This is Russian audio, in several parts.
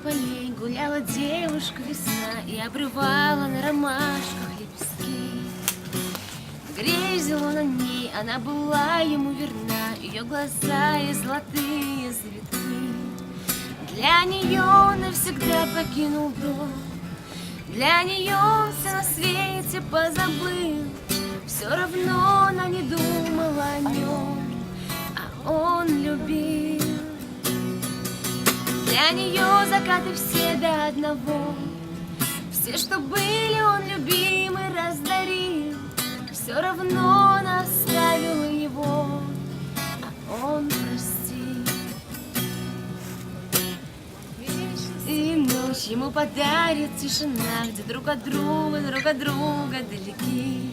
полей гуляла девушка весна и обрывала на ромашках лепестки. Грезил он о ней, она была ему верна, ее глаза и золотые завитки. Для нее навсегда покинул дом, для нее все на свете позабыл. Все равно она не думала о нем, а он любил. Для нее закаты все до одного, все, что были, он любимый раздарил. Все равно она оставила его, а он простил. И ночь ему подарит тишина, где друг от друга далеки.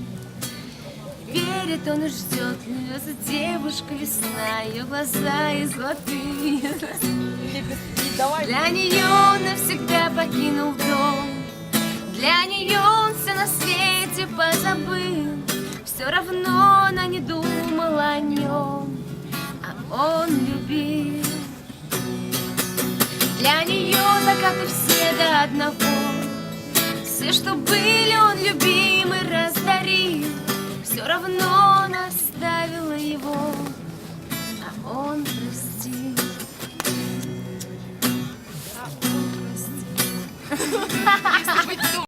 Верит он и ждет, льется девушка весна, ее глаза и золотые. Для нее он навсегда покинул дом, для нее он все на свете позабыл. Все равно она не думала о нем, а он любил. Для нее закаты все до одного, все, что были, он любимый раздарил. Все равно она оставила его, а он простил.